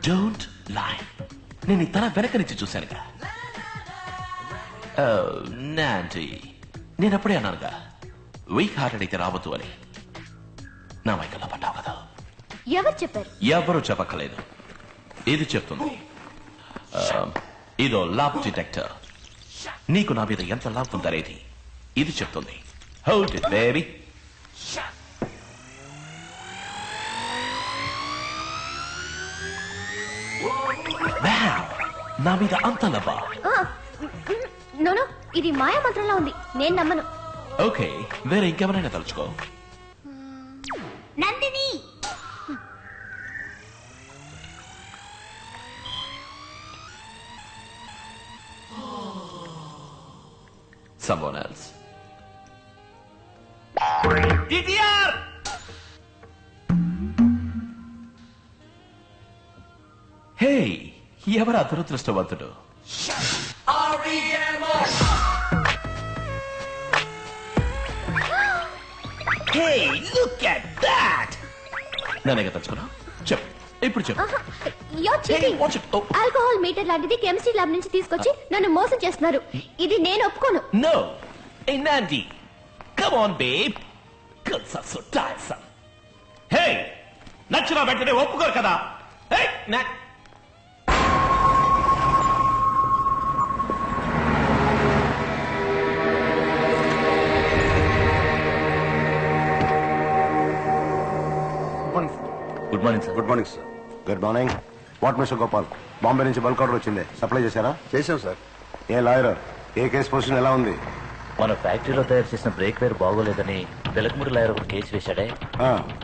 Don't lie. నేను తన వెనక నుంచి చూశానుగా. నాంటీ, నేను అప్పుడే అన్నానుగా వీక్ హార్టెడ్ అయితే రావద్దు అని. నా మైకల్లా పడ్డావు కదా. ఎవరు చెప్పారు? ఎవరు చెప్పక్కలేదు, ఇది చెప్తుంది. ఇదో లవ్ డిటెక్టర్. నీకు నా మీద ఎంత లవ్ ఉందనేది ఇది చెప్తుంది. Hold it baby. నా మీద అంత లవ్వా? నోనో, ఇది మాయా మంత్రంలా ఉంది, నేను నమ్మను. ఓకే, వేరే ఇంకెవరైనా తలుచుకో. Nandini. Someone else. DTR! Hey, ఎవరు అదృష్టవంతుడు? Hey, look at that! నన్ను తలుచుకున్నా? చెప్పు, ఇప్పుడు చెప్పు. ఆల్కహాల్ మీటర్ లాంటిది కెమిస్ట్రీ ల్యాబ్ నుంచి తీసుకొచ్చి నన్ను మోసం చేస్తున్నారు. ఇది నేను ఒప్పుకోను. No. Hey, Nandi. Come on, babe. Girls are so tiresome. Hey, నచ్చిన వెంటనే ఒప్పుకోరు కదా. Hey, good morning sir. Good morning sir. Good morning. What mister Gopal, Bombay నుంచి బల్క్ ఆర్డర్ వచ్చింది, సప్లై చేశారా? చేశాం సార్. ఏ లాయర్, ఏ కేసు పొజిషన్ ఎలా ఉంది? మన ఫ్యాక్టరీలో తయారు చేసిన బ్రేక్ వేర్ బాగోలేదని వెలకమూరి లాయర్ ఒక కేసు వేశాడే,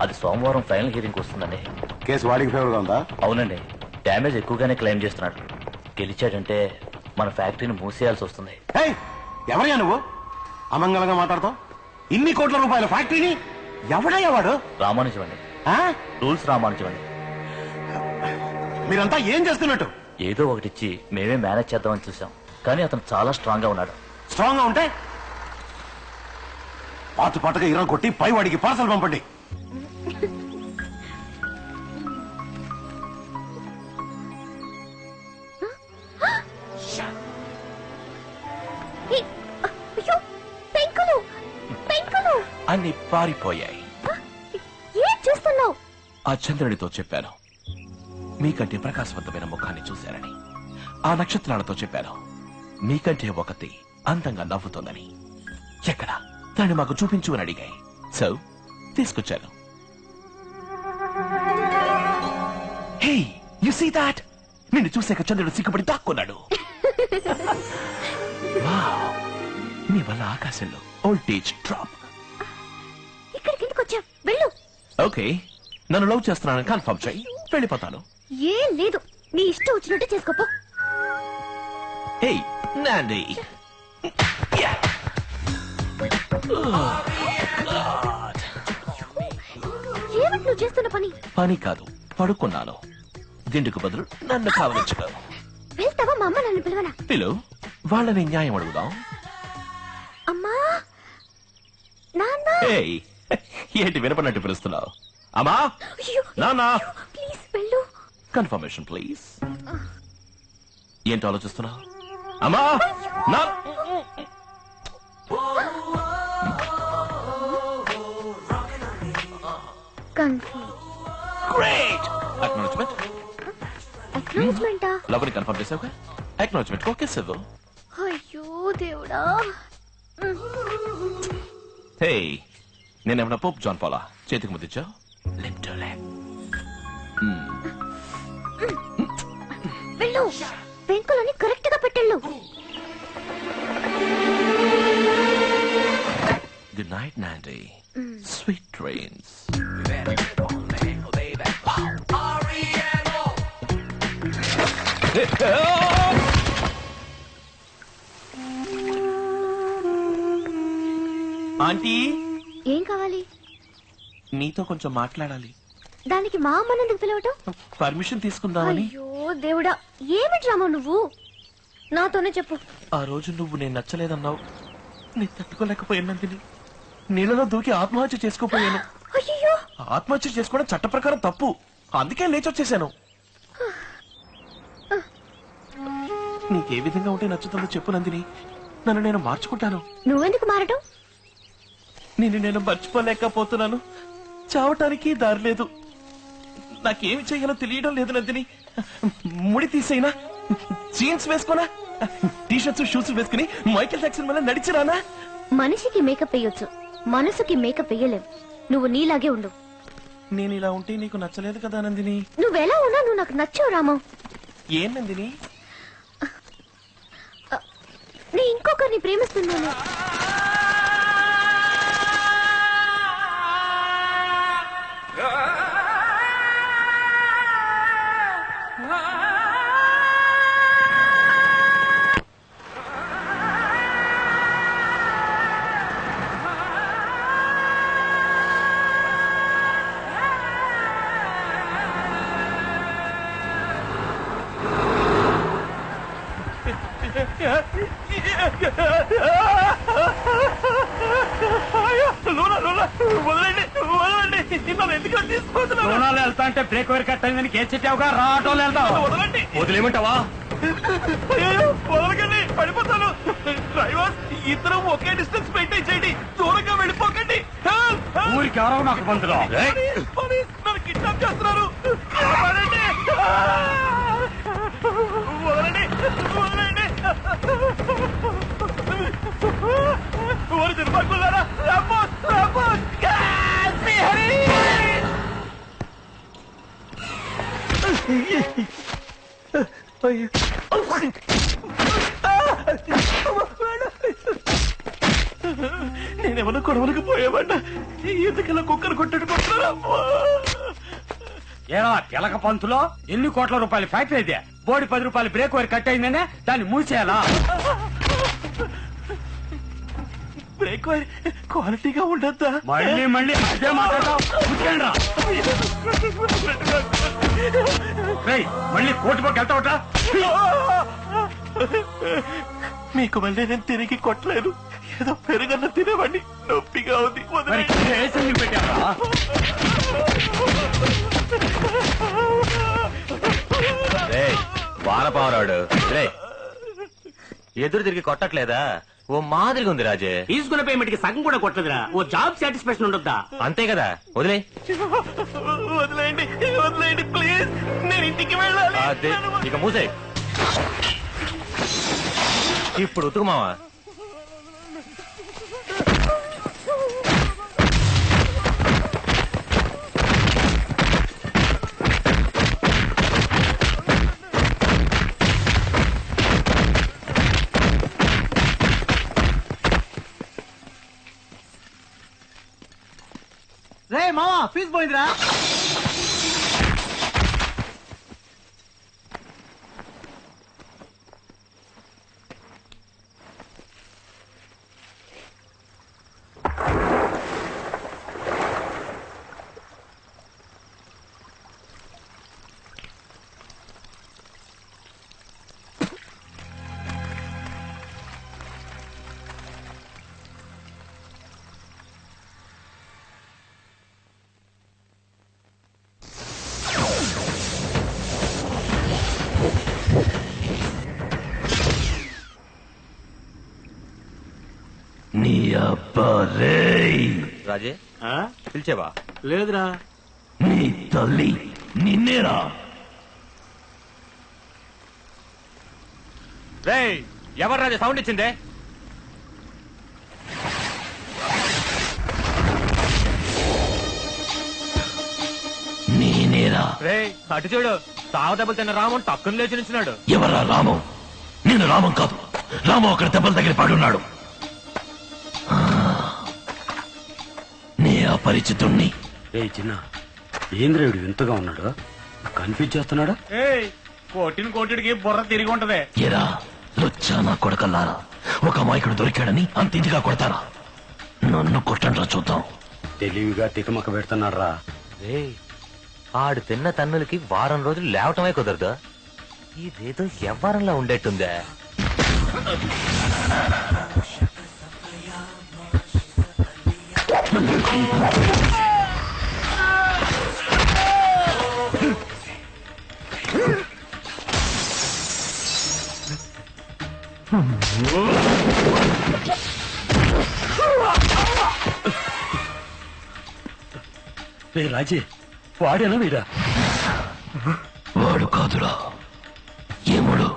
అది సోమవారం ఫైనల్ హియరింగ్ వస్తుందండి. కేసు వాడికి ఫేవర్ గా ఉందా? అవునండి, డ్యామేజ్ ఎక్కువగానే క్లెయిమ్ చేస్తున్నాడు. గెలిచాడంటే మన ఫ్యాక్టరీని మూసేయాల్సి వస్తుంది. ఎవరయ్యా నువ్వు అమంగళంగా మాట్లాడతావు? ఇన్ని కోట్ల రూపాయల ఫ్యాక్టరీని ఎవడయ్యా వాడు? రామానుజం అండి, రూల్స్ రామానుజం అండి. మీరంతా ఏం చేస్తున్నట్టు? ఏదో ఒకటి ఇచ్చి మేమే మేనేజ్ చేద్దామని చూసాం, కానీ అతను చాలా స్ట్రాంగ్ గా ఉన్నాడు. స్ట్రాంగ్ గా ఉంటే పాటు పాటుగా ఇరా కొట్టి పై వాడికి పార్సల్ పంపండి. అన్ని పారిపోయాయి. ఏం చేస్తున్నావు? ఆ చంద్రుడితో చెప్పాను మీకంటే ప్రకాశవంతమైన ముఖాన్ని చూశారని. ఆ నక్షత్రాలతో చెప్పాను మీకంటే ఒకటి అందంగా నవ్వుతోందని. ఎక్కడ దాన్ని మాకు చూపించు అని అడిగాయి. సో తీసుకొచ్చాను. హే, యు సీ దాట్? నిన్ను చూసాక చంద్రుడు సిగ్గుపడి దాక్కున్నాడు. వావ్, నీ వల్ల ఆకాశంలో వోల్టేజ్ డ్రాప్. ఇక్కడికి ఎందుకు వచ్చావు? వెళ్ళు. ఓకే, నన్ను లవ్ చేస్తున్నానని కన్ఫర్మ్ చేయి, వెళ్ళిపోతాను. ఏం లేదు, నీ ఇష్టం వచ్చినట్టు చేసుకోపో. హే నాండి, ఏమిటి నువ్వు చేస్తున్న పని? పని కాదు, పడుకున్నాను. దిండుకు బదులు నన్ను కావలించుకో. వెళ్తావా? మా అమ్మ నన్ను పిలవనా? పిలు, వాళ్ళని న్యాయం అడుగుదాం. అమ్మా, నాన్న. ఏంటి వినపడినట్టు పిలుస్తున్నావు? అమ్మా, నాన్నా, ప్లీజ్ వెళ్ళు. Confirmation please. ఏంటి ఆలోచిస్తున్నావు? అమ్మా, నా గ్రేట్ అక్నాలెడ్జ్మెంట్. అక్నాలెడ్జ్మెంటా? లవ్ ని కన్ఫర్మ్ చేసావుగా, అక్నాలెడ్జ్మెంట్ ఓకే సార్. అయ్యో దేవుడా. హే, నేనేమన్నా పోప్ జాన్ పాలా చేతికి ముద్దిచ్చావు? Lip to lip. వెళ్ళు, పెంకులని కరెక్ట్ గా పెట్టెళ్ళు. గుడ్ నైట్ నాండి, స్వీట్ డ్రీమ్స్. ఆంటీ, ఏం కావాలి? నీతో కొంచెం మాట్లాడాలి. దానికి మా అమ్మని ఎందుకు పిలవటం? పర్మిషన్ తీసుకుందామని. అయ్యో దేవుడా, ఏమిటి రామా నువ్వు? నాతోనే చెప్పు. ఆ రోజు నువ్వు నేను నచ్చలేదన్నావు. నీ తట్టుకోలేకపోయినందుని నీళ్ళలో దూకి ఆత్మహత్య చేసుకోపోయాను. అయ్యో, ఆత్మహత్య చేసుకోవడం చట్ట ప్రకారం తప్పు, అందుకే లేచొచ్చేసాను. నీకే విధంగా ఉంటే నచ్చుతుందో చెప్పు నందిని, నన్ను నేను మార్చుకుంటాను. నువ్వెందుకు మారటం? నిన్ను నేను మర్చిపోలేకపోతున్నాను. చావటానికి దారి లేదు. నాకేమి చేయాలో తెలియడం లేదు నందిని. ముడి తీసేనా, జీన్స్ వేసుకోనా, టీ షర్ట్స్ షూస్ వేసుకుని మైకేల్ జాక్సన్ వల్ల నడిచిరానా? మనిషికి మేకప్ వేయొచ్చు, మనసుకి మేకప్ వేయలేవు. నువ్వు నీలాగే ఉండు. నేను ఇలా ఉంటే నీకు నచ్చలేదు కదా నందిని. నువ్వెలా ఉన్నా నువ్వు నాకు నచ్చావు రామం. ఏం నందిని? నేను ఇంకొకరిని ప్రేమిస్తున్నాను. లోనాలు వెళ్తా అంటే బ్రేక్ వైర్ కట్ అయిందని కేసు చెప్పావుగా, రా ఆటోలు వెళ్తావు. వదిలేమంటావా? వదలకండి, పడిపోతాను. డ్రైవర్, ఇద్దరం ఒకే డిస్టెన్స్ మెయింటైన్ చేయండి, దూరంగా వెళ్ళిపోకండి. ఊరికి ఎవరో నాకు బంధులో. నన్ను కిడ్నాప్ చేస్తున్నారు. కాపాడండి. వదలండి, వదలండి. ఓరి దుర్మార్గులారా, రాంబోస్, రాంబోస్, శ్రీహరి. నేనేమన్నా గొడవలకు పోయామన్నా, ఎందుకలా కుక్కను కొట్టడుకుంటున్నారా? ఏరా తెలక పంతులో ఎన్ని కోట్ల రూపాయల ఫ్యాక్టరీ అయితే బోడి 10 రూపాయలు బ్రేక్ వైర్ కట్ అయిందనే దాన్ని మూసేయాలా? బ్రేక్ వైర్ క్వాలిటీగా ఉండద్దా? మళ్ళీ మళ్ళీ అదే మాట్లాడతావు. కూర్చోండిరా. రేయ్, మళ్ళీ కోర్టు పక్క వెళ్తావట. మీకు మళ్ళీ నేను తిరిగి కొట్టలేను. ఏదో పెరుగన్న తినేవాడిని, నొప్పిగా ఉంది. మరి కేసు ఎందుకు పెట్టావా? వానపావరాడు ఎదురు తిరిగి కొట్టట్లేదా? ఓ మాదిరిగా ఉంది రాజే. తీసుకున్న పేమెంట్ కి సగం కూడా కొట్టదురా. ఓ జాబ్ సాటిస్ఫాక్షన్ ఉండొద్దా? అంతే కదా, వదిలే. వదిలేయండి, వదిలేయండి ప్లీజ్. నేను ఇంటికి వెళ్ళాలి. అదే ఇక మూసే. ఇప్పుడు ఉతుకు మావా. రే మావా, ఫీజు పోయిందిరా. నీ అబ్బా రేయ్. రాజే పిలిచేవా? లేదురా. నీ తల్లి నిన్నేరా. రేయ్, ఎవరు రాజే సౌండ్ ఇచ్చిందే? నేనేరా. రేయ్, అటు చూడు, సాగు దెబ్బలు తిన్న రామన్ టక్కున లేచి నిల్చున్నాడు. ఎవరా రామం? నేను రామం కాదు. రామం అక్కడ దెబ్బల దగ్గర పడున్నాడు. నే అపరిచితుణ్ణి. రే చిన్న, ఏంద్రేవుడు వింతగా ఉన్నాడు, కన్ఫ్యూజ్ చేస్తున్నాడు. కోటిని కోటిడికి బుర్ర తిరిగి ఉంటది. ఎరా లుచ్చా నా కొడకల్లారా, ఒక అమాయకుడు దొరికాడని అంత ఇదిగా కొడతారా? నన్ను కొట్టండ్రా చూద్దాం. తెలివిగా తికమక పెడుతున్నాడు రా. రేయ్, ఆడు తిన్న తన్నులకి వారం రోజులు లేవటమే కుదరదు. ఇదేదో ఎవ్వరంలా ఉండేట్టుందే. రాజీ వాడేనా వీడా? వాడు కాదురా ఏముడు.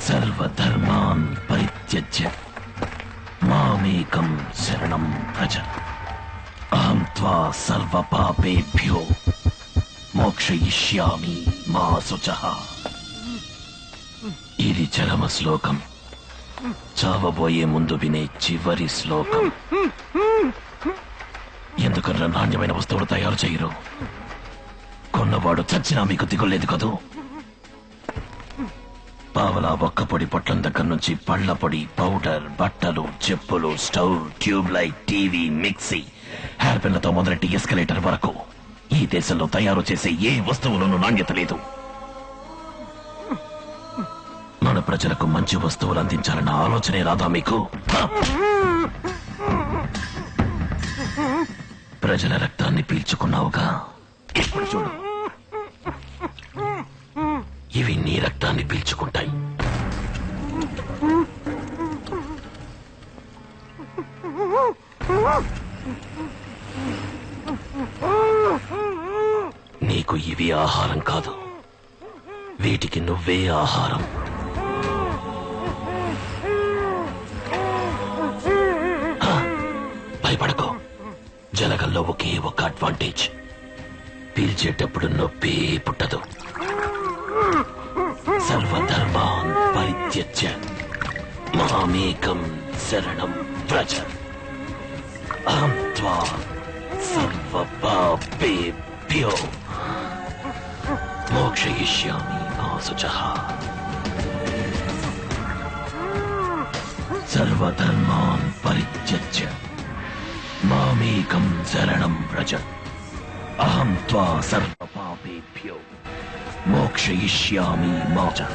సర్వధర్మాన్ పరిత్యజ్య మామేకం శరణం వ్రజ అహం త్వా సర్వపాపేభ్యో మోక్షయిష్యామి మా శుచః. ఇది చరమ శ్లోకం, చావబోయే ముందు వినే చివరి శ్లోకం. ఎందుకన్నా నాణ్యమైన వస్తువులు తయారు చేయరు? కొన్నవాడు చచ్చినా మీకు దిగులేదు కదూ. పావలా ఒక్క పొడి పొట్లం దగ్గర నుంచి పళ్ల పొడి, పౌడర్, బట్టలు, చెప్పులు, stove, tube light, TV, mixie, hair పిన్లతో మొదలెట్టి ఎస్కలేటర్ వరకు ఈ దేశంలో తయారు చేసే ఏ వస్తువులోనూ నాణ్యత లేదు. మన ప్రజలకు మంచి వస్తువులు అందించాలన్న ఆలోచనే రాదా మీకు? ప్రజల రక్తాన్ని పీల్చుకున్నావుగా, ఇప్పుడు చూడు, ఇవి నీ రక్తాన్ని పీల్చుకుంటాయి. నీకు ఇవి ఆహారం కాదు, వీటికి నువ్వే ఆహారం. భయపడకో, జలగల్లో ఒకే ఒక అడ్వాంటేజ్, పీల్చేటప్పుడు నొప్పి పుట్టదు. సర్వధర్మాన్ పరిత్యజ్య మామేకం శరణం వ్రజ అహం త్వా సర్వపాపేభ్యో మోక్షయిష్యామి మా శుచః సర్వధర్మాన్ పరిత్యజ్య మామేకం శరణం వ్రజ అహం త్వా సర్వపాపేభ్యో మోక్షయిష్యామి మా శుచః